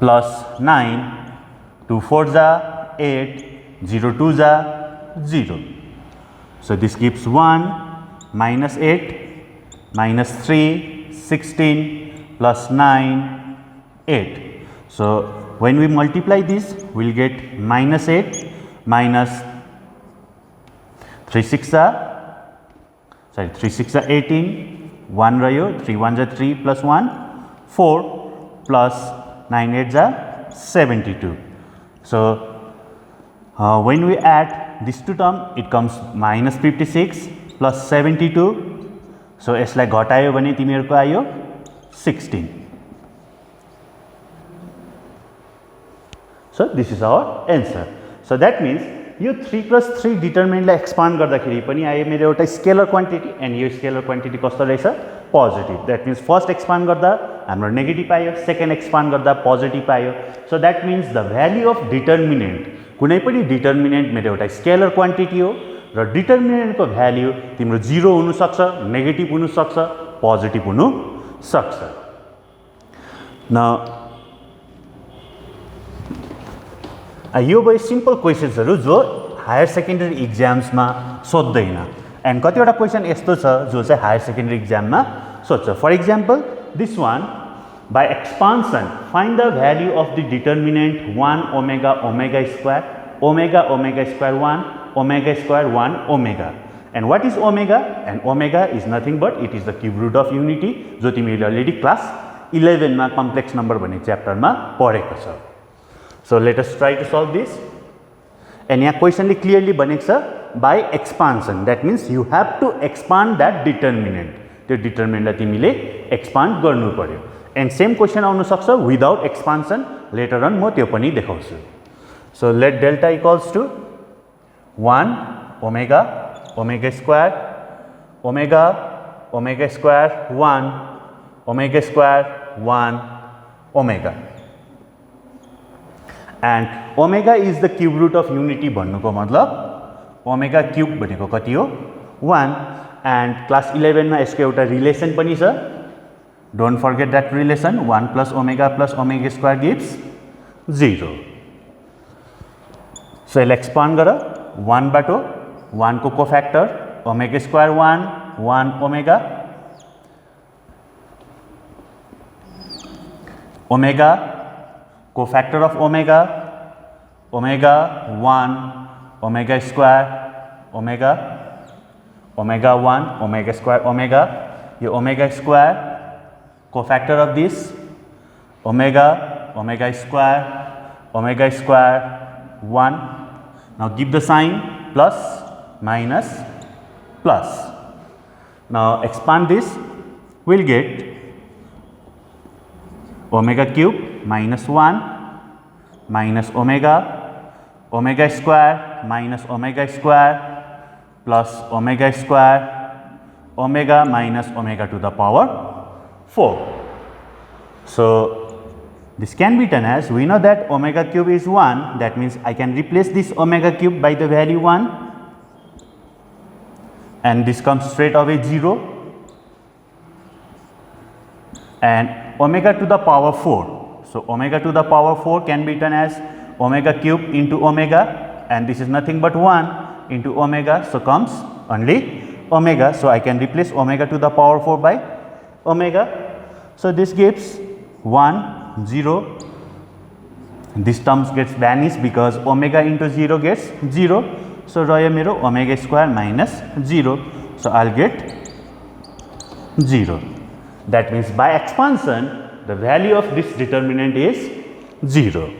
plus 9, 2 4 जा 8, 0 2 जा 0. So this gives 1 minus 8 minus 3 16 plus 9 8. So when we multiply this, we will get minus 8 minus 3 6 18, 1 रह्यो, 3 1 जा 3 plus 1 4 plus 9 8 जा 72. So when we add these two term, it comes minus 56 plus 72. So यसलाई घटायो भने तिमीहरुको आयो 16. So this is our answer. So that means यो 3 plus 3 डिटरमिनेन्टलाई expand गर्दाखेरि पनि आयो मेरो एउटा स्केलर क्वान्टिटी एन्ड यो स्केलर क्वान्टिटी कस्तो रहेछ positive. That means first expand गर्दा हाम्रो नेगेटिभ आयो, सेकेन्ड एक्सपान्ड गर्दा पोजिटिभ आयो. So that means the value of determinant, कुनै पनि डिटरमिनेन्ट मेरो एउटा स्केलर क्वान्टिटी हो र डिटरमिनेन्टको भ्याल्यु तिम्रो 0 हुन सक्छ, नेगेटिभ हुन सक्छ, पोजिटिभ हुन सक्छ. न यो भयो सिम्पल क्वेसन्सहरु जो हायर सेकेन्डरी इक्जाम्समा सोध्दैन एन्ड कतिवटा क्वेसन यस्तो छ जो चाहिँ हायर सेकेन्डरी इक्जाममा सोध्छ. For example this one, by expansion find the value of the determinant 1 omega omega square omega omega square 1 omega square 1 omega. And what is omega? And omega is nothing but it is the cube root of unity, जो तिमीले already class 11 मा complex number भन्ने च्याप्टरमा पढेको छ. So let us try to solve this. And यहाँ question clearly भनेको छ by expansion. That means you have to expand that determinant. त्यो determinant लाई तिमीले expand गर्नु पर्यो. And same question आउन सक्छ without expansion. Later on म त्यो पनि देखाउँछु. So let delta equals to 1 omega omega square omega omega square 1 omega square 1 omega. And omega is the cube root of unity भन्नुको मतलब omega cube भनेको कति हो 1. and class 11 मा यसको एउटा रिलेसन पनि छ. don't forget that relation. 1 plus omega square gives 0. so यसलाई एक्सपान्ड गर 1 बाटो 1 को कोफ्याक्टर omega square 1 1 omega omega cofactor of omega omega 1 omega square omega omega 1 omega square omega. ये omega square cofactor of this omega omega square 1. now give the sign plus minus plus. now expand this, we'll get omega cube minus 1 minus omega omega square minus omega square plus omega square omega minus omega to the power 4. So this can be done as, we know that omega cube is 1, that means I can replace this omega cube by the value 1 and this comes straight away 0 and omega to the power 4. So omega to the power 4 can be written as omega cube into omega, and this is nothing but 1 into omega, so comes only omega. So I can replace omega to the power 4 by omega. So this gives 1 0. This terms gets vanished because omega into 0 gets 0. So रह्यो मेरो omega square minus 0. So I'll get 0. That means by expansion the value of this determinant is 0.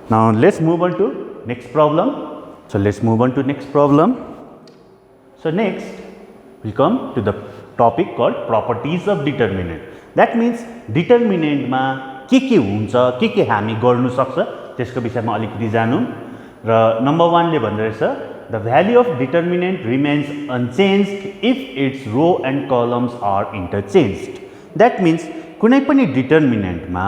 Now let's move on to next problem. So let's move on to next problem. So next we come to the topic called properties of determinant. That means determinant मा के हुन्छ, के हामी गर्नु सक्छ त्यसको विषयमा अलिकति जानौं. र नम्बर 1 ले भन्दो रहेछ the value of determinant remains unchanged if its row and columns are interchanged. That means कुनै पनि डिटरमिनेन्टमा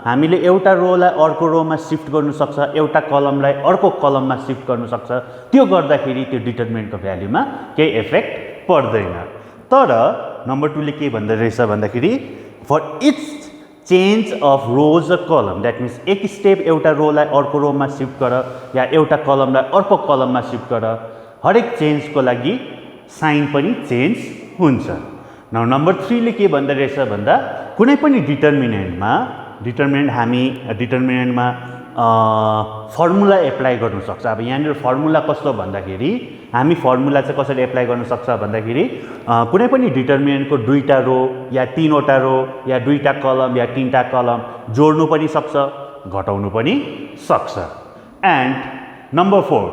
हामीले एउटा रोलाई अर्को रोमा शिफ्ट गर्न सक्छ, एउटा कलमलाई अर्को कलममा शिफ्ट गर्न सक्छ. त्यो गर्दाखेरि त्यो डिटरमिनेन्टको भ्यालुमा केही इफेक्ट पर्दैन. तर नम्बर 2 ले के भन्दो रहेछ भन्दाखेरि for each change of rows or column, that means एक स्टेप एउटा रोलाई अर्को रोमा सिफ्ट गर या एउटा कलमलाई अर्को कलममा सिफ्ट गर, हरेक चेन्जको लागि साइन पनि चेन्ज हुन्छ। नाउ नम्बर 3 ले के भन्दै रहेछ भन्दा कुनै पनि डिटर्मिनेन्टमा फर्मुला एप्लाई गर्नु सक्छ। अब यहाँनिर फर्मुला कस्तो भन्दाखेरि हामी फर्मुला चाहिँ कसरी एप्लाई गर्न सक्छ भन्दाखेरि कुनै पनि डिटर्मिनेन्टको दुईटा रो या तीनवटा रो या दुईटा कलम या तीनटा कलम जोड्नु पनि सक्छ, घटाउनु पनि सक्छ। And number 4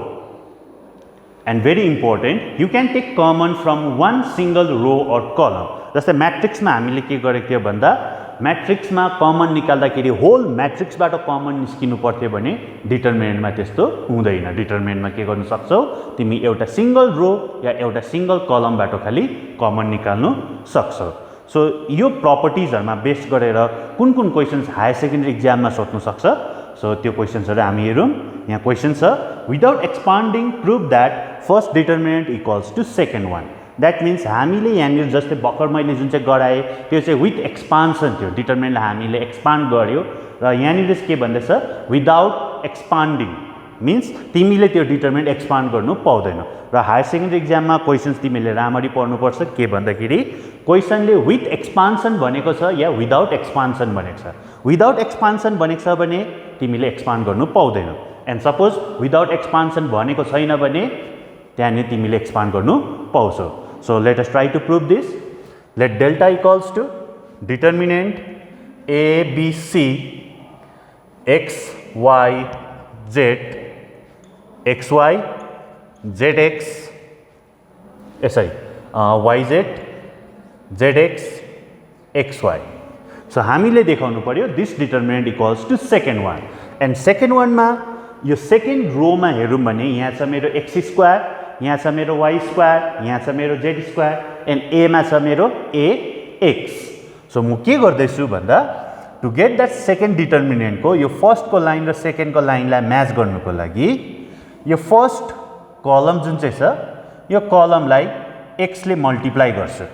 and very important, you can take common from one single row or column. जस्तै म्याट्रिक्समा हामीले के गरेको थियो भन्दा म्याट्रिक्समा कमन निकाल्दाखेरि होल म्याट्रिक्सबाट कमन निस्किनु पर्थ्यो भने डिटर्मिनेन्टमा त्यस्तो हुँदैन। डिटर्मिनेन्टमा के गर्न सक्छौ, तिमी एउटा सिंगल रो या एउटा सिंगल कलमबाट खाली कमन निकाल्नु सक्छौ। सो यो प्रपर्टिजहरुमा बेस गरेर कुन कुन क्वेशन्स हायर सेकेन्डरी एक्जाममा सोध्नु सक्छ, सो त्यो क्वेशन्सहरु हामी हेरौँ। यहाँ क्वेशन छ, without expanding prove that first determinant equals to second one. That means हामीले यहाँनिर जस्तै भर्खर मैले जुन चाहिँ गराएँ त्यो चाहिँ विथ एक्सपान्सन थियो, डिटर्मिनेन्टलाई हामीले एक्सपान्ड गर्यो र यहाँनिर के भन्दैछ, विदाउट एक्सपान्डिङ मिन्स तिमीले त्यो डिटर्मिनेन्ट एक्सपान्ड गर्नु पाउँदैनौ। र हायर सेकेन्डरी एक्जाममा क्वेशन्स तिमीले राम्ररी पढ्नुपर्छ। के भन्दाखेरि क्वेशनले विथ एक्सपान्सन भनेको छ या विदाउट एक्सपान्सन भनेको छ। विदाउट एक्सपान्सन भनेको छ भने तिमीले एक्सपान्ड गर्नु पाउँदैनौ, एन्ड सपोज विदाउट एक्सपान्सन भनेको छैन भने त्यहाँनिर तिमीले एक्सपान्ड गर्नु पाउँछौ। So let us try to prove this. Let delta equals to determinant A, B, C, X, Y, Z, X, Y, ZX, YZ, ZX, XY. So हामीले देखाउनु पर्यो this determinant equals to second one. And second one मा यो second row मा हेरौँ भने यहाँ छ मेरो x स्क्वायर, यहाँ छ मेरो y स्क्वायर, यहाँ छ मेरो z स्क्वायर, एन्ड a मा छ मेरो ax। सो म के गर्दैछु भन्दा टु गेट द्याट सेकेन्ड डिटर्मिनेन्टको यो फर्स्टको लाइन र सेकेन्डको लाइनलाई म्याच गर्नुको लागि यो फर्स्ट कलम जुन चाहिँ छ यो कलमलाई x ले मल्टिप्लाई गर्छु।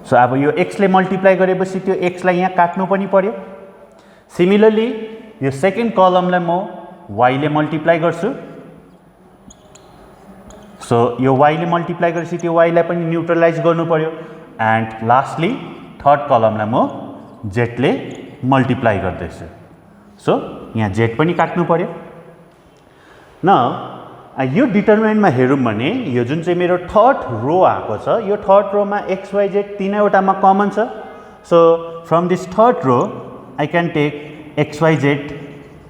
सो अब यो x ले मल्टिप्लाई गरेपछि त्यो x लाई यहाँ काट्नु पनि पर्यो। सिमिलरली यो सेकेन्ड कलमलाई म y ले मल्टिप्लाई गर्छु। सो यो y ले मल्टिप्लाई गरेपछि त्यो y लाई पनि न्युट्रलाइज गर्नु पर्यो। एन्ड लास्टली थर्ड कलमलाई म z ले मल्टिप्लाई गर्दैछु। सो यहाँ z पनि काट्नु पर्यो। न यो डिटर्मिनेन्टमा हेरौँ भने यो जुन चाहिँ मेरो थर्ड रो आएको छ यो थर्ड रोमा x, y, z तीनैवटामा कमन छ। So from this third row I can take x, y, z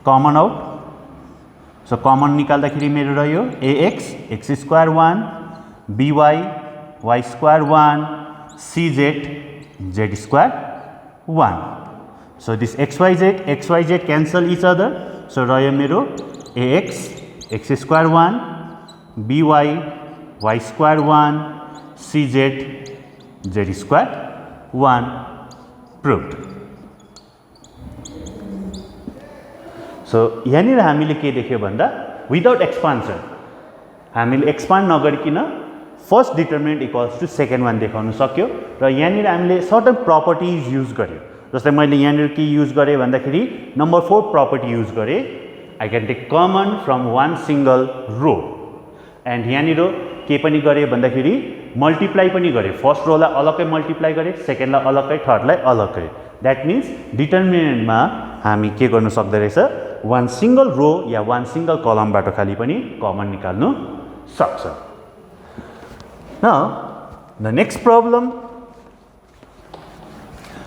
common out. So common निकाल्दाखेरि मेरो रह्यो ax, x square 1, by, y square 1, cz, z square 1। So this xyz cancel each other. So रह्यो मेरो ax, x square 1, by, y square 1, cz, z square 1 proved. So यहाँनिर हामीले के देख्यो भन्दा विदाउट एक्सपान्सन हामीले एक्सपान्ड नगरिकन first determinant equals to second one देखाउन सक्यो। र यहाँनिर हामीले सर्टन प्रपर्टिज युज गर्यो। जस्तै मैले यहाँनिर के युज गरेँ भन्दाखेरि नम्बर 4 प्रपर्टी युज गरेँ, I can take common from one single row. And यहाँनिर के पनि गरेँ भन्दाखेरि मल्टिप्लाई पनि गरेँ। फर्स्ट रोलाई अलग्गै मल्टिप्लाई गरेँ, सेकेन्डलाई अलग्गै, थर्डलाई अलग्गै। द्याट मिन्स डिटर्मिनेन्टमा हामी के गर्नु सक्दो रहेछ, वान सिंगल रो या वान सिंगल कलमबाट खाली पनि कमन निकाल्नु सक्छ। द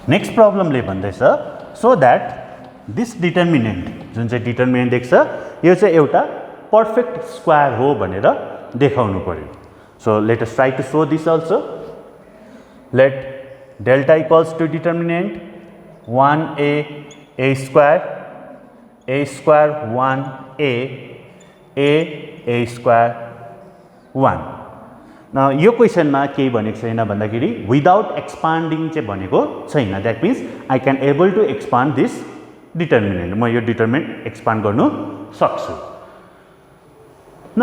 नेक्स्ट प्रब्लमले भन्दैछ सो द्याट दिस डिटर्मिनेन्ट जुन चाहिँ डिटर्मिनेन्ट देख्छ यो चाहिँ एउटा पर्फेक्ट स्क्वायर हो भनेर देखाउनु पर्यो। So let us try to show this also. Let delta equals to determinant 1a square 1a square 1। न यो क्वेसनमा केही भनेको छैन भन्दाखेरि विदाउट एक्सपान्डिङ चाहिँ भनेको छैन। That means I can able to expand this determinant. म यो डिटर्मिनेन्ट एक्सपान्ड गर्नु सक्छु। न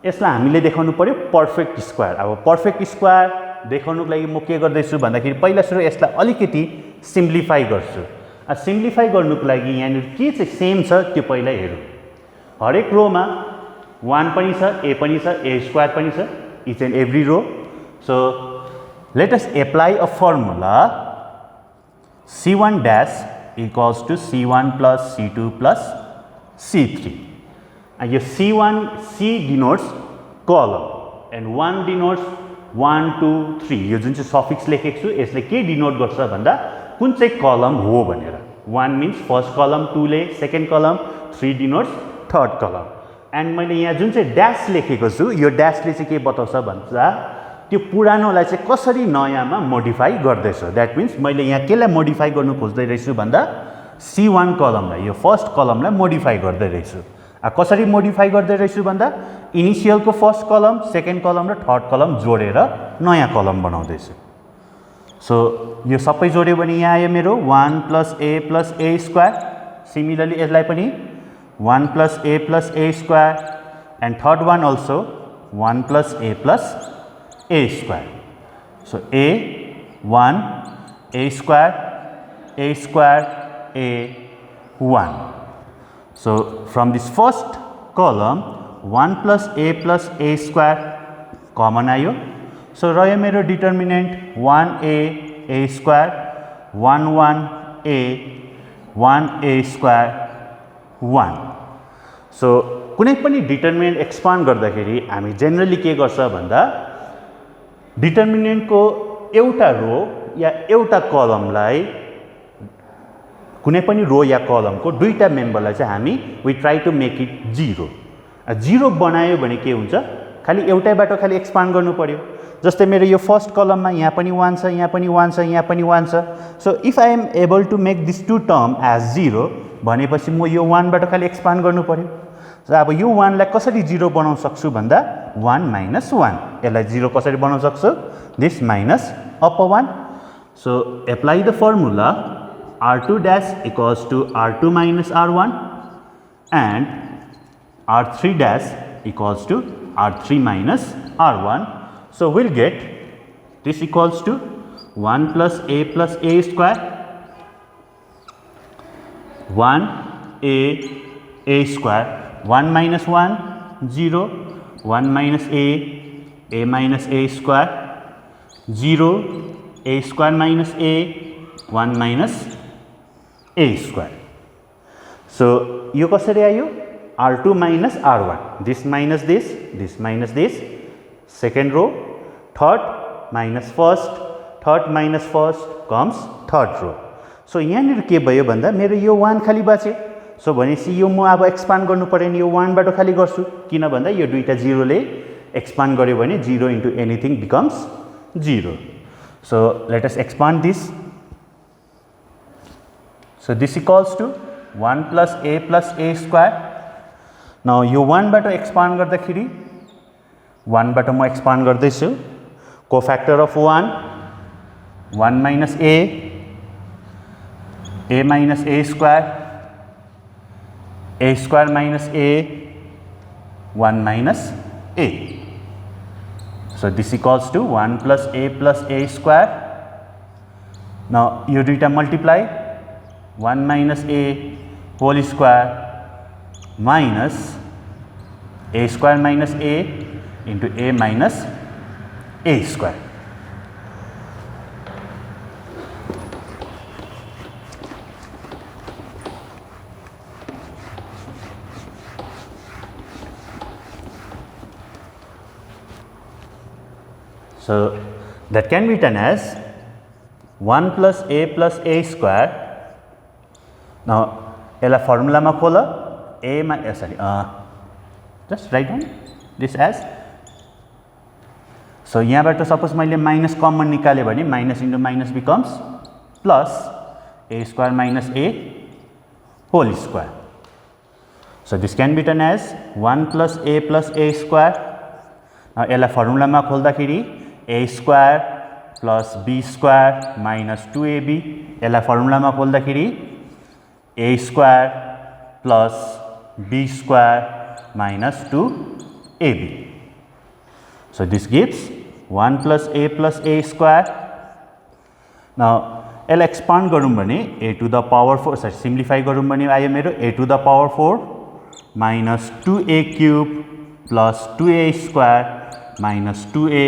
यसलाई हामीले देखाउनु पर्यो पर्फेक्ट स्क्वायर। अब पर्फेक्ट स्क्वायर देखाउनुको लागि म के गर्दैछु भन्दाखेरि पहिला सुरु यसलाई अलिकति सिम्प्लिफाई गर्छु। सिम्प्लिफाई गर्नुको लागि यहाँनिर के चाहिँ सेम छ त्यो पहिला हेरौँ। हरेक रोमा 1 पनि छ, a पनि छ, a स्क्वायर पनि छ, each and every row. So let us apply a formula C1 dash equals to C1 plus C2 plus C3. And your C1, C denotes column and 1 denotes 1, 2, 3. यो जुन चाहिँ सफिक्स लेखेको छु यसले के डिनोट गर्छ भन्दा कुन चाहिँ कलम हो भनेर। 1 means फर्स्ट कलम, 2 ले सेकेन्ड कलम, 3 denotes थर्ड कलम। एन्ड मैले यहाँ जुन चाहिँ ड्यास लेखेको छु यो ड्यासले चाहिँ के बताउँछ भन्दा त्यो पुरानोलाई चाहिँ कसरी नयाँमा मोडिफाई गर्दैछ। द्याट मिन्स मैले यहाँ केलाई मोडिफाई गर्नु खोज्दै रहेछु भन्दा C1 कलमलाई, यो फर्स्ट कलमलाई मोडिफाई गर्दै रहेछु। कसरी मोडिफाई गर्दै रहेछु भन्दा इनिसियलको फर्स्ट कलम, सेकेन्ड कलम र थर्ड कलम जोडेर नयाँ कलम बनाउँदैछु। सो यो सबै जोड्यो भने यहाँ आयो मेरो 1 plus a स्क्वायर। सिमिलरली यसलाई पनि 1 plus a square and third one also 1 plus a square. So a 1 a square a 1. So from this first column 1 plus a square common आयो। So रह्यो मेरो determinant 1a square 1 a square 1। So कुनै पनि determinant expand गर्दाखेरि हामी generally के गर्छ भन्दा डिटर्मिनेन्टको एउटा रो या एउटा कलमलाई कुनै पनि रो या कलमको दुईटा मेम्बरलाई चाहिँ हामी we try to make it 0। 0 बनायो भने के हुन्छ, खाली एउटैबाट खाली एक्सपान्ड गर्नु पर्यो। जस्तै मेरो यो फर्स्ट कलममा यहाँ पनि 1 छ, यहाँ पनि 1 छ, यहाँ पनि 1 छ। So if I am able to make this two term as 0 भनेपछि म यो 1 बाट खाली एक्सपान्ड गर्नु पर्यो। सो अब यो 1 लाई कसरी 0 बनाउन सक्छु भन्दा 1 minus 1, यसलाई 0 कसरी बनाउन सक्छु, this minus upper 1। So apply the formula R2 dash equals to R2 minus R1 and R3 dash equals to R3 minus R1. So we'll get this equals to 1 plus a square 1 a square 1 minus 1 0 1 minus a minus a square 0 a square minus a 1 minus a square. So यो कसरी आयो, R2 minus R1, this minus this, second row, third minus first comes third row. So यहाँनिर के भयो भन्दा मेरो यो 1 खाली बाँच्यो। सो भनेपछि यो म अब एक्सपान्ड गर्नु पर्यो नि, यो 1 बाट खाली गर्छु, किन भन्दा यो दुईटा 0 ले एक्सपान्ड गर्यो भने 0 into anything becomes 0. So let us expand this. So this equals to 1 plus a square. Now यो 1 बाट एक्सपान्ड गर्दाखेरि 1 बाट म एक्सपान्ड गर्दैछु, कोफ्याक्टर of 1 minus a minus a square minus a 1 minus a. So this equals to 1 plus a square. Now you do it multiply 1 minus a whole square minus a square minus a into a minus a square. So that can be written as 1 plus a square. Now यसलाई फर्मुलामा खोल, just write down this as. So यहाँबाट suppose मैले minus common निकालेँ भने minus into minus becomes plus a square minus a whole square. So this can be written as 1 plus a square. Now यसलाई फर्मुलामा खोल्दाखेरि a square plus b square minus 2ab, यसलाई फर्मुलामा खोल्दाखेरि a square plus b square minus 2ab. So this gives 1 plus a square. Now यसलाई expand गरौँ भने a to the power 4 sorry simplify गरौँ भने आयो मेरो a to the power 4 minus 2a cube plus 2a square minus 2a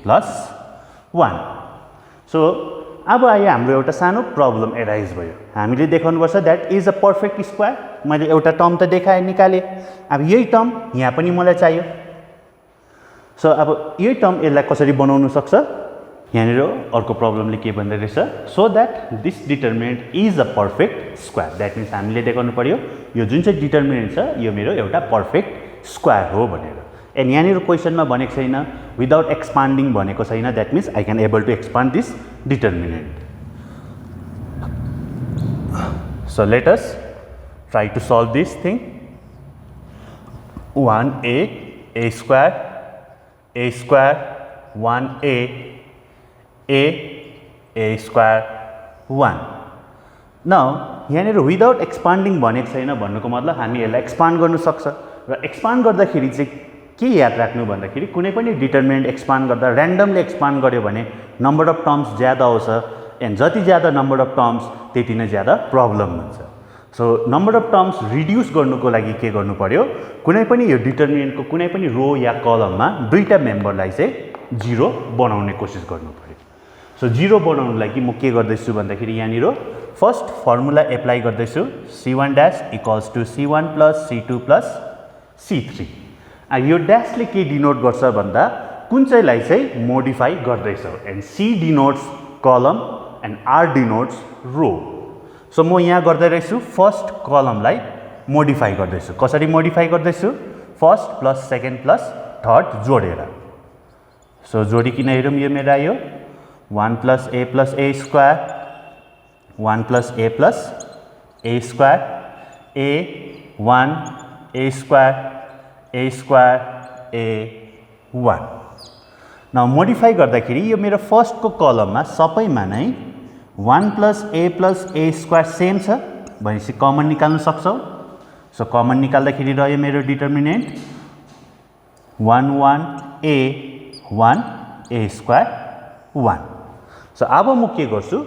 plus 1. So अब आयो हाम्रो एउटा सानो प्रब्लम एराइज भयो। हामीले देखाउनुपर्छ that is a perfect square. मैले एउटा टर्म त देखाएँ निकालेँ, अब यही टर्म यहाँ पनि मलाई चाहियो। सो अब यही टर्म यसलाई कसरी बनाउन सक्छ, यहाँनिर अर्को प्रब्लमले के भन्दै रहेछ, so that this determinant is a perfect square. That means हामीले देखाउनु पर्यो यो जुन चाहिँ डिटर्मिनेन्ट छ यो मेरो एउटा पर्फेक्ट स्क्वायर हो भनेर। एन्ड यहाँनिर क्वेसनमा भनेको छैन विदाउट एक्सपान्डिङ भनेको छैन, that means I can able to expand this determinant. So let us try to solve this thing. 1a square 1a square 1। Now यहाँनिर विदाउट एक्सपान्डिङ भनेको छैन भन्नुको मतलब हामी यसलाई एक्सपान्ड गर्नु सक्छ र एक्सपान्ड गर्दाखेरि चाहिँ के याद राख्नु भन्दाखेरि कुनै पनि डिटर्मिनेन्ट एक्सपान्ड गर्दा ऱ्यान्डमली एक्सपान्ड गर्यो भने नम्बर अफ टर्म्स ज्यादा आउँछ एन्ड जति ज्यादा नम्बर अफ टर्म्स त्यति नै ज्यादा प्रब्लम हुन्छ। So number of terms reduce गर्नुको लागि के गर्नु पर्यो, कुनै पनि यो डिटर्मिनेन्टको कुनै पनि रो या कलममा दुईटा मेम्बरलाई चाहिँ 0 बनाउने कोसिस गर्नु पर्यो। सो 0 बनाउनु लागि म के गर्दैछु भन्दाखेरि यहाँनिर फर्स्ट फर्मुला एप्लाई गर्दैछु, c1 dash equals to c1 plus c2 plus c3। यो ड्यासले के डिनोट गर्छ भन्दा कुन चाहिँलाई चाहिँ मोडिफाई गर्दैछ, and c denotes column and r denotes row. So म यहाँ गर्दै रहेछु फर्स्ट कलमलाई मोडिफाई गर्दैछु। कसरी मोडिफाई गर्दैछु, first plus second plus third जोडेर। सो जोडिकन हेरौँ यो मेरो आयो 1 plus a square 1 plus a square a 1 a square a 1। Now modify गर्दाखेरि यो मेरो फर्स्टको कलममा सबैमा नै 1 plus a square सेम छ भनेपछि कमन निकाल्न सक्छौँ। सो कमन निकाल्दाखेरि रह्यो मेरो डिटर्मिनेन्ट 1 1 a square 1। सो अब म के गर्छु,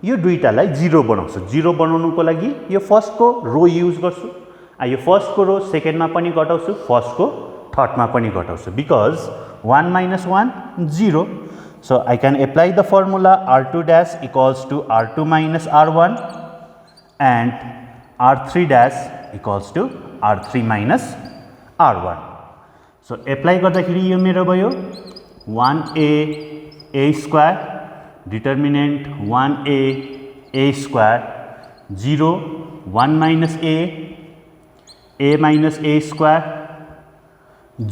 यो दुईटालाई 0 बनाउँछु। 0 बनाउनुको लागि यो फर्स्टको रो युज गर्छु, यो फर्स्टको रो सेकेन्डमा पनि घटाउँछु, फर्स्टको थर्डमा पनि घटाउँछु, because 1 minus 1 0। So I can apply the formula r2 dash equals to r2 minus r1 and r3 dash equals to r3 minus r1। So apply गर्दाखेरि यो मेरो भयो 1a square determinant 1a square 0 1 minus a minus a square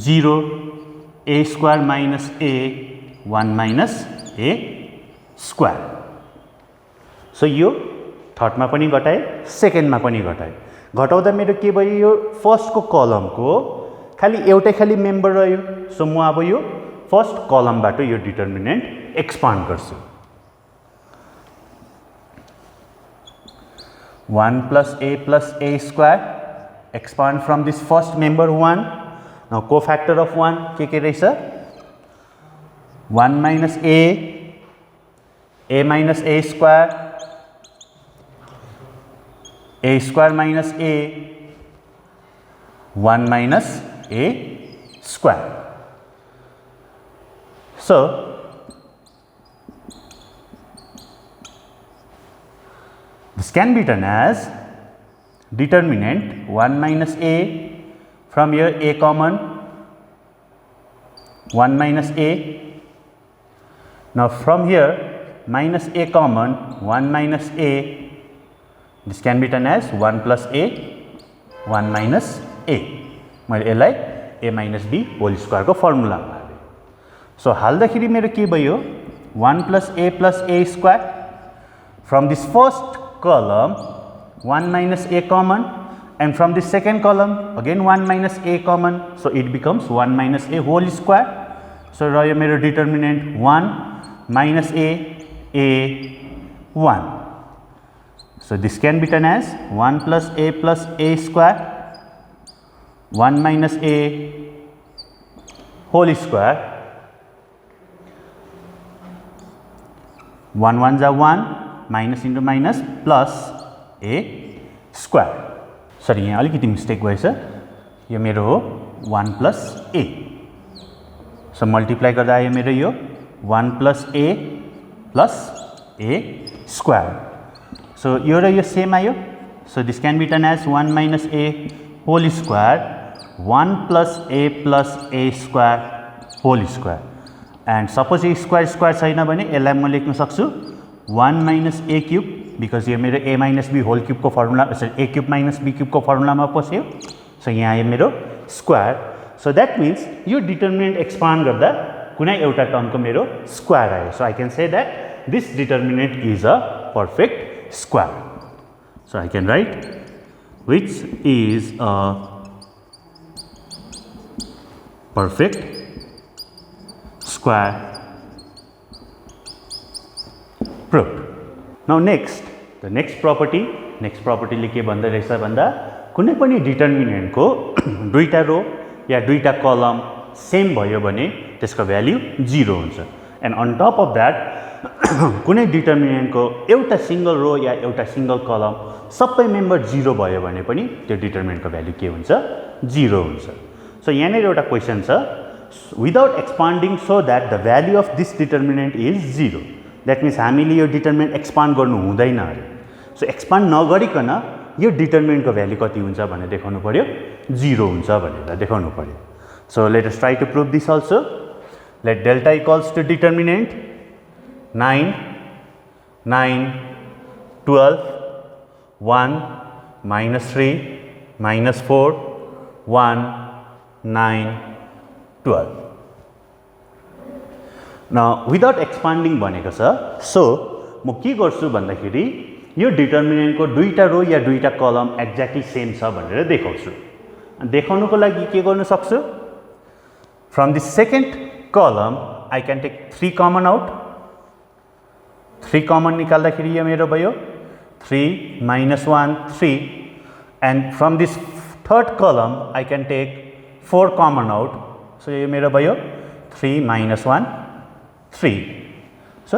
0 a square minus a 1 minus a square। So यो थर्डमा पनि घटाएँ, सेकेन्डमा पनि घटाएँ। घटाउँदा मेरो के भयो, यो फर्स्टको कलमको खालि एउटै खालि मेम्बर रह्यो। सो म अब यो फर्स्ट कलमबाट यो डिटर्मिनेन्ट एक्सपान्ड गर्छु। 1 plus a square expand from this first member 1। now cofactor of 1 के रहेछ, 1 minus a minus a square minus a 1 minus a square। so this can be done as determinant 1 minus a, from here a common 1 minus a। now from here minus a common 1 minus a, this can be done as 1 plus a 1 minus a। मैले यसलाई a minus b whole square को formula हालेँ। So हाल्दाखेरि मेरो के भयो, 1 plus a square from this first column 1 minus a common, and from the second column again 1 minus a common, so it becomes 1 minus a whole square। so रह्यो मेरो determinant 1 minus a 1। so this can be done as 1 plus a square 1 minus a whole square 1 1 जा 1 minus into minus plus a square. Sorry यहाँ अलिकति mistake भएछ, यो मेरो हो 1 plus ए। So multiply गर्दा आयो मेरो यो 1 प्लस ए स्क्वायर। सो यो र यो सेम आयो। So this can be turn as 1 minus a whole square 1 plus a square whole square. And suppose यो स्क्वायर स्क्वायर छैन भने यसलाई म लेख्न सक्छु 1 माइनस ए क्यूब, बिकज यो मेरो a minus b whole cube को formula, sorry a cube minus b cube को फर्मुलामा पस्यो। सो यहाँ आयो मेरो स्क्वायर। सो द्याट मिन्स यो डिटर्मिनेन्ट एक्सपान्ड गर्दा कुनै एउटा टर्मको मेरो स्क्वायर आयो। So I can say that this determinant is a perfect square. So I can write which is a perfect square proved. Now next, the next property ले के भन्दै रहेछ भन्दा कुनै पनि डिटर्मिनेन्ट को दुईटा रो या दुईटा कलम सेम भयो भने त्यसको भ्याल्यु 0 हुन्छ। And on top of that कुनै डिटर्मिनेन्ट को एउटा सिंगल रो या एउटा सिंगल कलम सबै मेम्बर 0 भयो भने पनि त्यो डिटर्मिनेन्ट को भ्याल्यु के हुन्छ? 0 हुन्छ। सो यहाँनिर एउटा क्वेसन छ, without expanding so that the value of this determinant is 0। That means हामीले यो डिटर्मिनेन्ट एक्सपान्ड गर्नु हुँदैन अरे। सो एक्सपान्ड नगरिकन यो डिटर्मिनेन्टको भ्याल्यु कति हुन्छ भनेर देखाउनु पर्यो, 0 हुन्छ भनेर देखाउनु पर्यो। So let us try to prove this also. Let delta equals to determinant 9 9 12 1 -3 -4 1 9 12। न विदाउट एक्सपान्डिङ भनेको छ। सो म के गर्छु भन्दाखेरि यो डिटर्मिनेन्टको दुईटा रो या दुईटा कलम एक्ज्याक्टली सेम छ भनेर देखाउँछु। देखाउनुको लागि के गर्न सक्छु? From the second column I can take 3 common out. 3 common निकाल्दाखेरि यो मेरो भयो 3 -1 3। And from this third column I can take 4 common out. So यो मेरो भयो 3 -1 3। So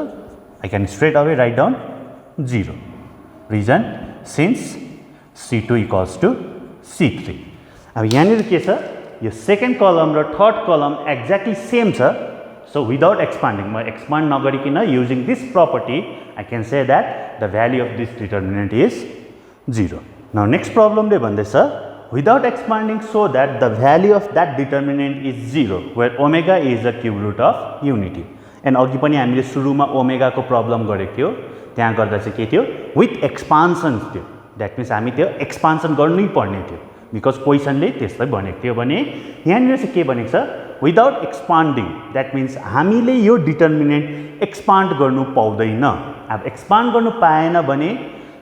I can straight away write down 0। Reason since C2 equals to C3। अब यहाँनिर के छ, यो सेकेन्ड कलम र थर्ड कलम एक्ज्याक्टली सेम छ। सो विदाउट एक्सपान्डिङ, म एक्सपान्ड नगरिकन using this property I can say that the value of this determinant is 0। Now next प्रब्लमले भन्दैछ without expanding so that the value of that determinant is 0 where omega is the cube root of unity। and अघि पनि हामीले सुरुमा omega को problem गरेको थियो, त्यहाँ गर्दा चाहिँ के थियो, विथ एक्सपान्सन थियो। द्याट मिन्स हामी त्यो एक्सपान्सन गर्नै पर्ने थियो बिकज क्वेसनले त्यसलाई भनेको थियो भने यहाँनिर चाहिँ के भनेको छ, विदाउट एक्सपान्डिङ। द्याट मिन्स हामीले यो डिटर्मिनेन्ट एक्सपान्ड गर्नु पाउँदैन। अब एक्सपान्ड गर्नु पाएन भने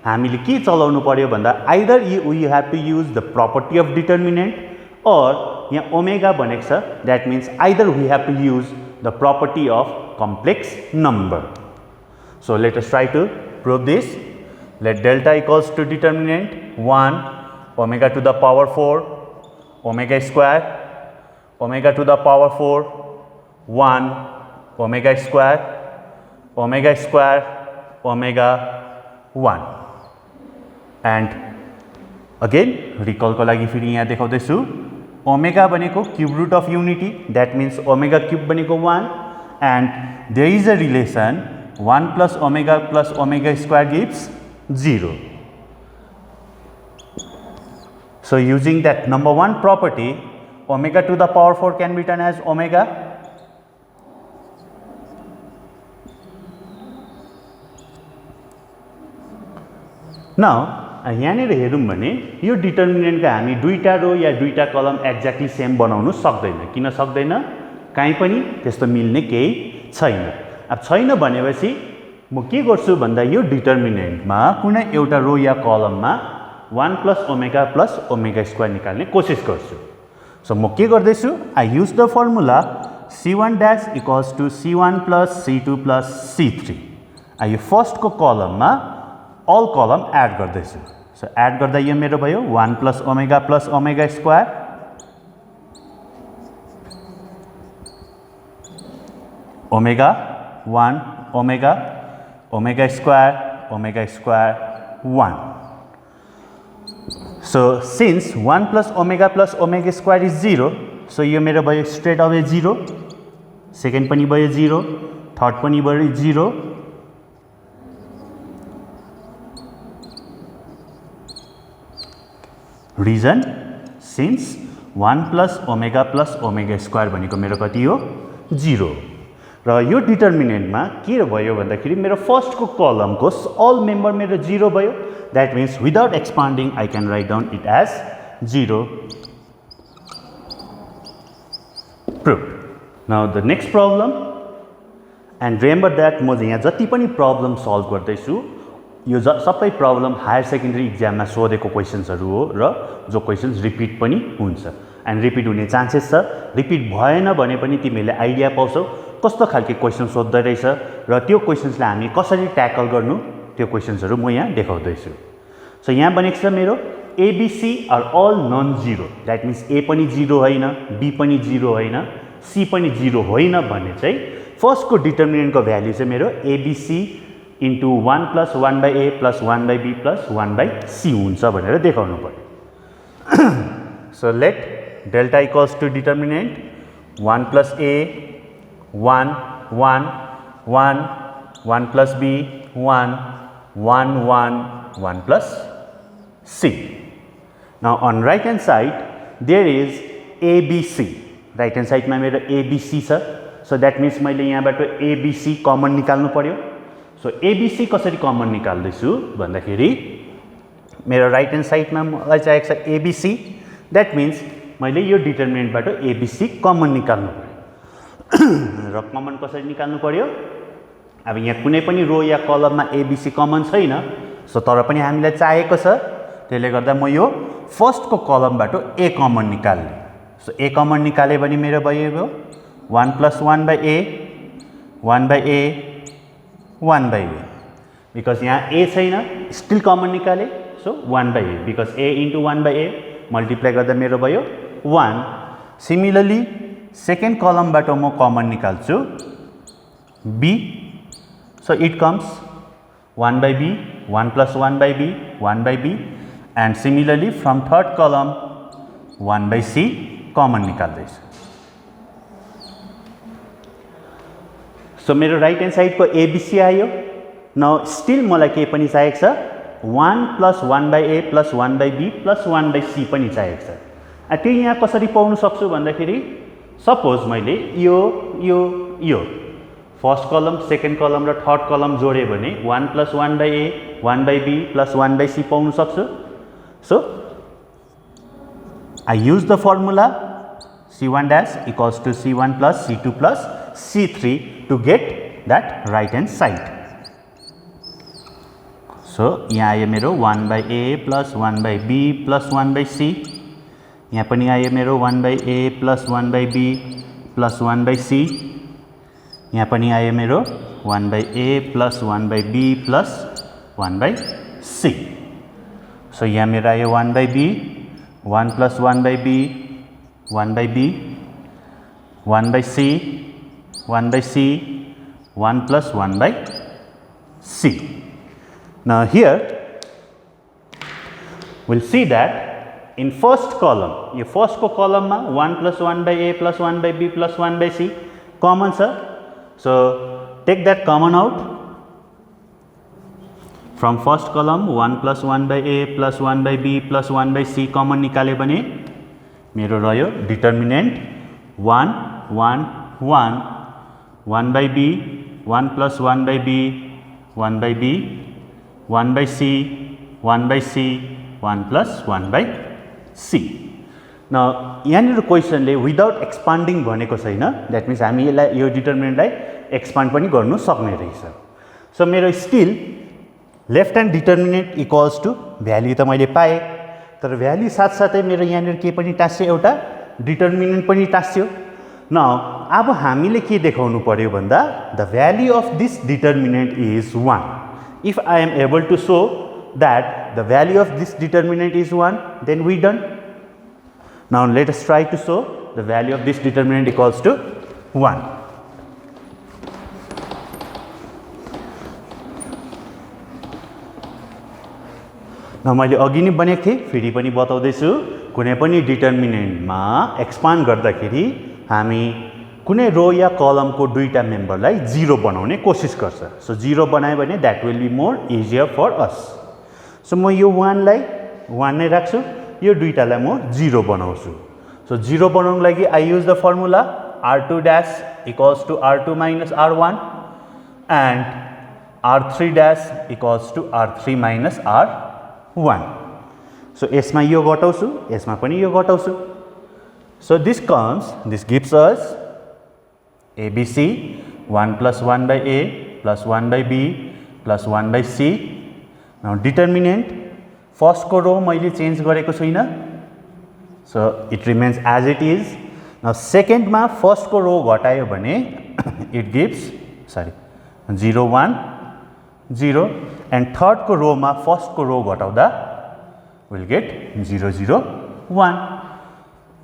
हामीले के चलाउनु पर्यो भन्दा either we have to use the property of determinant और यहाँ ओमेगा भनेको छ। That means either we have to use the property of complex number. So let us try to prove this. Let delta equals to determinant 1 omega to the power 4 omega square omega to the power 4 1 omega square omega 1। And again recall को लागि फेरि यहाँ देखाउँदैछु, omega भनेको cube root of unity. That means omega cube भनेको 1 and there is a relation 1 plus omega square gives 0। So using that number 1 property, omega to the power 4 can be written as omega now यहाँनिर हेरौँ भने यो डिटर्मिनेन्टका हामी दुईटा रो या दुईटा कलम exactly same बनाउनु सक्दैन। किन सक्दैन? कहीँ पनि त्यस्तो मिल्ने केही छैन। अब छैन भनेपछि म के गर्छु भन्दा यो डिटर्मिनेन्टमा कुनै एउटा रो या कलममा 1 प्लस ओमेगा स्क्वायर निकाल्ने कोसिस गर्छु। सो म के गर्दैछु, I use the formula C1 dash equals to C1 plus C2 plus C3। यो फर्स्ट को कलममा अल कलम एड गर्दैछु। सो एड गर्दा यो मेरो भयो 1 plus omega square omega 1 omega omega square 1. So since 1 plus omega square is 0, so यो मेरो भयो straight away 0, second पनि भयो 0, third पनि भयो 0. Reason, since 1 plus omega square भनेको मेरो कति हो 0. र यो डिटर्मिनेन्टमा के भयो भन्दाखेरि मेरो फर्स्ट को कलम को all member मेरो 0 भयो. That means without expanding I can write down it as 0. Proved. Now the next problem, and remember that म यहाँ जति पनि प्रब्लम सल्भ गर्दैछु यो सबै प्रब्लम हायर सेकेन्डरी एक्जाममा सोधेको क्वेशन्सहरु हो र जो क्वेशन्स रिपिट पनि हुन्छ एन्ड रिपिट हुने चान्सेस छ. रिपिट भएन भने पनि तिमीले आइडिया पाउँछौ कस्तो खालके क्वेशन सोध्दै रहेछ र त्यो क्वेशन्सलाई हामी कसरी ट्याकल गर्नु त्यो क्वेशन्सहरु म यहाँ देखाउँदै छु. सो यहाँ बनेको छ मेरो ABC are all non zero. That means A पनि 0 होइन, B पनि 0 होइन, C पनि 0 होइन भने चाहिँ फर्स्ट को डिटर्मिनेन्ट को भ्यालु चाहिँ मेरो ABC into 1 plus 1 by A plus 1 by B plus 1 by C हुन्छ भनेर देखाउनु पर्यो. So let delta equals to determinant 1 plus A 1 1 1 1 plus B 1 1 1 1 plus C. Now on right hand side there is ABC. Right hand side मा मेरो ABC छ. So that means मैले यहाँबाट ABC common निकाल्नु पर्यो. So ABC कसरी common निकाल्दैछु भन्दाखेरि मेरो राइट ह्यान्ड साइडमा मलाई चाहिएको छ ABC. That means मैले यो डिटर्मिनेन्टबाट ABC कमन निकाल्नु पर्यो. र कमन कसरी निकाल्नु पर्यो? अब यहाँ कुनै पनि रो या कलममा ABC कमन छैन. सो तर पनि हामीलाई चाहिएको छ. त्यसले गर्दा म यो फर्स्ट को कलमबाट A कमन निकाल्ने. सो A कमन निकाले भने मेरो भयो 1 plus 1 by A 1 by A 1 by A. Because यहाँ A छैन, स्टिल कमन निकाले. So 1 by A. Because A into 1 by A multiply गर्दा मेरो भयो 1. सिमिलरली सेकेन्ड कलमबाट म कमन निकाल्छु B. So it comes 1 by B, 1 plus 1 by B, 1 by B. And similarly from third column 1 by C common निकाल्दैछु. So मेरो right hand side को ABC आयो. Now still मलाई के पनि चाहिएको छ 1 plus 1 by A plus 1 by B plus 1 by C पनि चाहिएको छ. त्यो यहाँ कसरी पाउन सक्छु भन्दाखेरि सपोज मैले यो फर्स्ट कलम सेकेन्ड कलम र थर्ड कलम जोडे भने 1 plus 1 by A 1 by B plus 1 by C पाउन सक्छु. So I use the formula C1 dash equals to C1 plus C2 plus C3 to get that right hand side. So यहाँ आयो मेरो 1 by A plus 1 by B plus 1 by C. यहाँ पनि आयो मेरो 1 by A plus 1 by B plus 1 by C. यहाँ पनि आयो मेरो 1 by A plus 1 by B plus 1 by C. So यहाँ मेरो आयो 1 by B 1 plus 1 by B 1 by B 1 by C 1 by C 1 plus 1 by C. Now here we'll see that in first column, ये first को column में 1 plus 1 by A plus 1 by B plus 1 by C common sir. So take that common out. From first column 1 plus 1 by A plus 1 by B plus 1 by C common निकाले भने मेरो रह्यो determinant 1 1 1 1 by B 1 plus 1 by B 1 by B 1 by C 1 by C 1 plus 1 by C. Now यहाँनिर क्वेशनले without expanding भनेको छैन. That means हामी यसलाई यो डिटर्मिनेन्टलाई एक्सपान्ड पनि गर्नु सक्ने रहेछ. सो मेरो still left hand determinant equals to value त मैले पाएँ, तर भ्याल्यु साथसाथै मेरो यहाँनिर के पनि टाँस्यो, एउटा डिटर्मिनेन्ट पनि टाँस्यो. न अब हामीले के देखाउनु पर्यो भन्दा the value of this determinant is 1. If I am able to show that the value of this determinant is 1, then we done. Now let us try to show the value of this determinant equals to 1. न मैले अघि नै भनेको थिएँ, फेरि पनि बताउँदैछु, कुनै पनि डिटर्मिनेन्टमा एक्सपान्ड गर्दाखेरि हामी कुनै रो या कलमको दुईटा मेम्बरलाई 0 बनाउने कोसिस गर्छ। सो 0 बनायो भने that will be more easier for us. So म यो 1 लाई 1 नै राख्छु, यो दुईटालाई म 0 बनाउँछु। सो 0 बनाउनको लागि I use the formula r2 dash equals to r2 minus r1 and r3 dash equals to r3 minus r1. So यसमा यो घटाउँछु, यसमा पनि यो घटाउँछु. So this gives us ABC 1 plus 1 by A plus 1 by B plus 1 by C. Now determinant first को row मैले change गरेको छुइनँ, so it remains as it is. Now second मा first को row घटायो भने it gives 0 1 0 and third को row मा first को row घटाउँदा will get 0 0 1.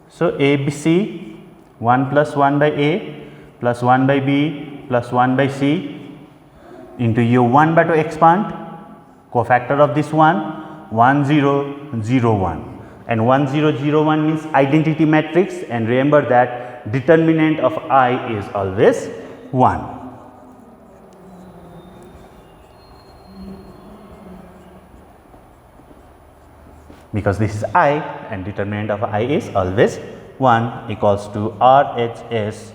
So ABC 1 plus 1 by A plus 1 by B plus 1 by C into यो 1 बाट expand, cofactor of this 1 1 0 0 1 and 1 0 0 1 means identity matrix, and remember that determinant of I is always 1. Because this is I and determinant of I is always 1 equals to RHS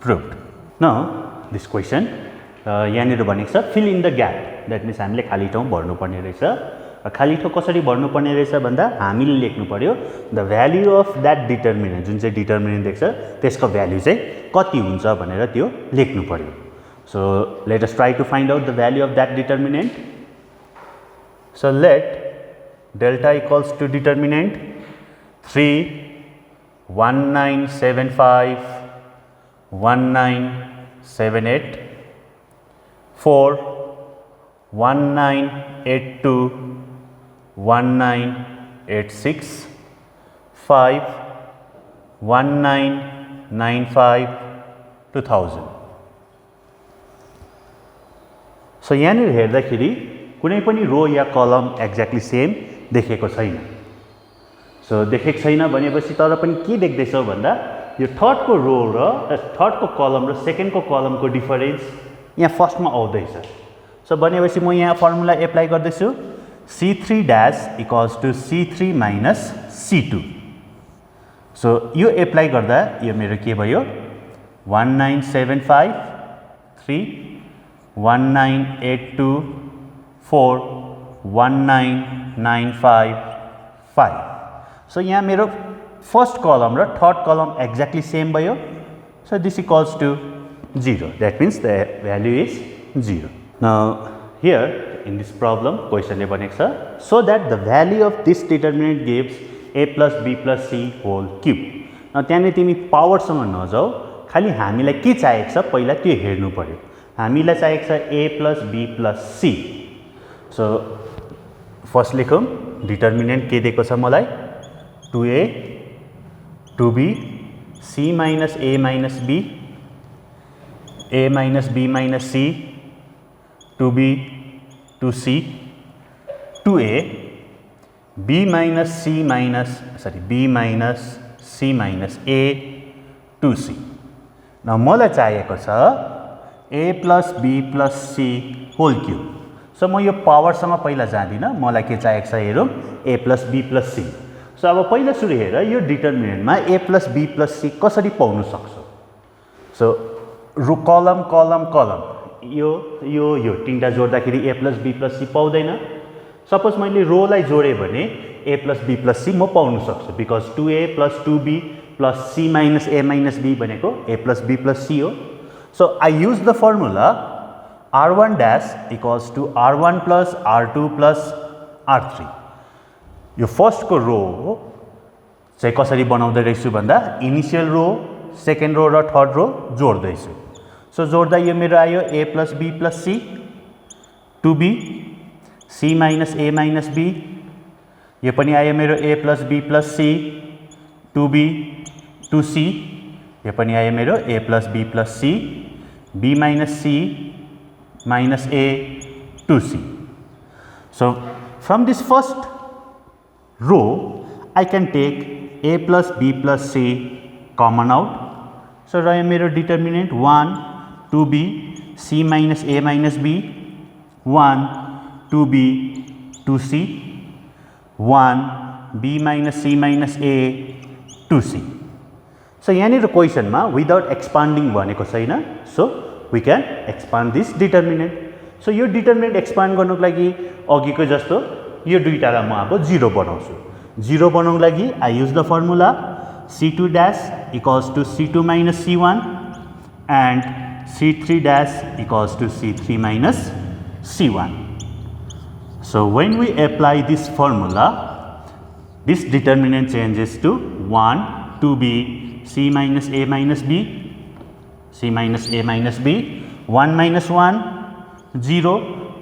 proved. Now this question यहाँनिर भनेको छ fill in the gap, that means हामीले खाली ठाउँ भर्नु पर्ने रहेछ. खाली ठाउँ कसरी भर्नु पर्ने रहेछ भन्दा हामीले लेख्नु पर्यो the value of that determinant, जुन चाहिँ डिटर्मिनेन्ट देख्छ त्यसको भ्याल्यु चाहिँ कति हुन्छ भनेर त्यो लेख्नु पर्यो. So let us try to find out the value of that determinant. So let delta equals to determinant 3 1975 1978 4 1982 1986 5 1995 2000. So यहाँनिर हेर्दाखेरि कुनै पनि रो या कलम एक्ज्याक्टली सेम देखेको छैन. सो देखेको छैन भनेपछि तर पनि के देख्दैछौ भन्दा यो थर्डको रो र थर्डको कलम र सेकेन्डको कलमको डिफरेन्स यहाँ फर्स्टमा आउँदैछ. सो भनेपछि म यहाँ फर्मुला एप्लाई गर्दैछु, C3 dash equals to C3 minus C2. So यो एप्लाई गर्दा यो मेरो के भयो 1975 3 1982 4 1995 5. So यहाँ मेरो फर्स्ट कलम र थर्ड कलम एक्ज्याक्टली सेम भयो. So this equals to 0. That means the value is 0. Now here in this problem question ले भनेको छ so that the value of this determinant gives a plus b plus c whole cube. त्यहाँनिर तिमी पावरसँग नजाऊ, खालि हामीलाई के चाहिएको छ पहिला त्यो हेर्नु पर्यो. हामीलाई चाहिएको छ a plus b plus c. So first लेखौँ डिटर्मिनेन्ट के दिएको छ मलाई 2a 2b c minus a minus b a minus b minus c 2b 2c 2a b minus c minus b minus c minus a 2c. now मलाई चाहिएको छ a plus b plus c whole cube. So म यो पावरसँग पहिला जाँदिनँ, मलाई के चाहिएको छ हेरौँ a plus b plus c. So अब पहिला सुरु हेर यो डिटर्मिनेन्टमा a plus b plus c कसरी पाउन सक्छौ. सो रो कलम कलम कलम यो यो यो तीनटा जोड्दाखेरि a plus b plus c पाउँदैन. सपोज मैले रोलाई जोडेँ भने a plus b plus c म पाउन सक्छु because 2a plus 2b plus c minus a minus b भनेको a plus b plus c हो. So I use the formula r1 dash equals to r1 plus r2 plus r3. यो फर्स्टको रो चाहिँ कसरी बनाउँदै रहेछु भन्दा इनिसियल रो, सेकेन्ड रो र third row जोड्दैछु. So जोड्दा यो मेरो आयो a plus b plus c 2b c minus a minus b. यो पनि आयो मेरो a plus b plus c 2b 2c. यो पनि आयो मेरो a plus b plus c b minus c minus a 2c. So from this first row I can take a plus b plus c common out. So रह्यो मेरो determinant 1 2b c minus a minus b 1 2b 2c 1 b minus c minus a 2c. So यहाँनिर question मा without expanding भनेको छैन. So we can expand this determinant. So यो determinant expand गर्नुको लागि अघिको जस्तो यो दुईटालाई म अब 0 बनाउँछु. 0 बनाउनको लागि I use the formula c2 dash equals to c2 minus c1 and c3 dash equals to c3 minus c1. So when we apply this formula, this determinant changes to 1 2b c minus a minus b c minus a minus b 1 minus 1 0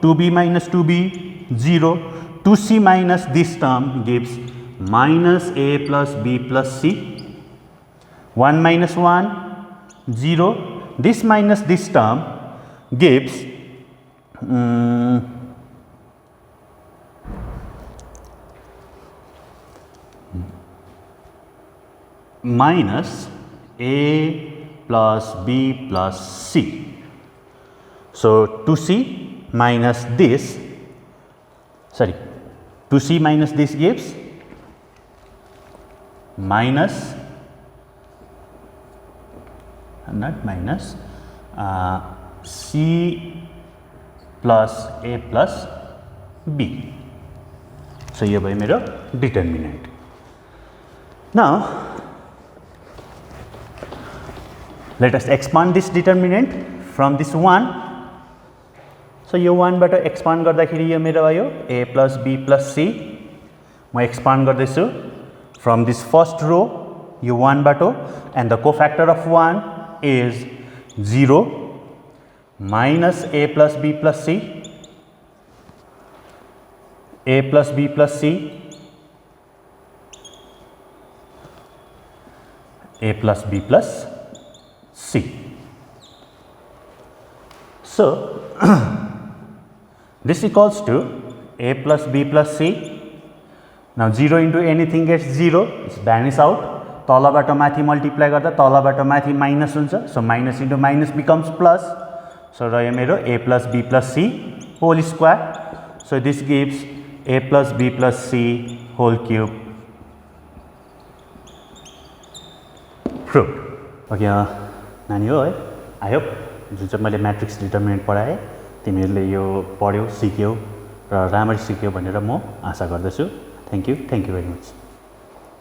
2b minus 2b 0 2c minus this term gives minus a plus b plus c 1 minus 1 0 this minus this term gives minus a plus b plus c. So 2c minus this, sorry, 2c minus this gives minus, not minus, c plus a plus b. So ये भाई मेरा determinant. Now let us expand this determinant from this 1. So यो 1 बाट expand गर्दाखेरि यो मेरो भयो a plus b plus c. म एक्सपान्ड गर्दैछु from this first row यो 1 बाट and the cofactor of 1 is 0 minus a plus b plus c a plus b plus c a plus b plus c. So this equals to a plus b plus c. Now 0 into anything gets 0, it's vanish out. तलबाट माथि multiply गर्दा तलबाट माथि minus हुन्छ. So minus into minus becomes plus. So रह्यो मेरो a plus b plus c whole square. So this gives a plus b plus c whole cube. Prove. Okay नानी हो है. आई होप जुन चाहिँ मैले म्याट्रिक्स डिटर्मिनेन्ट पढाएँ तिमीहरूले यो पढ्यौ सिक्यौ र राम्ररी सिक्यौ भनेर म आशा गर्दछु. Thank you very much.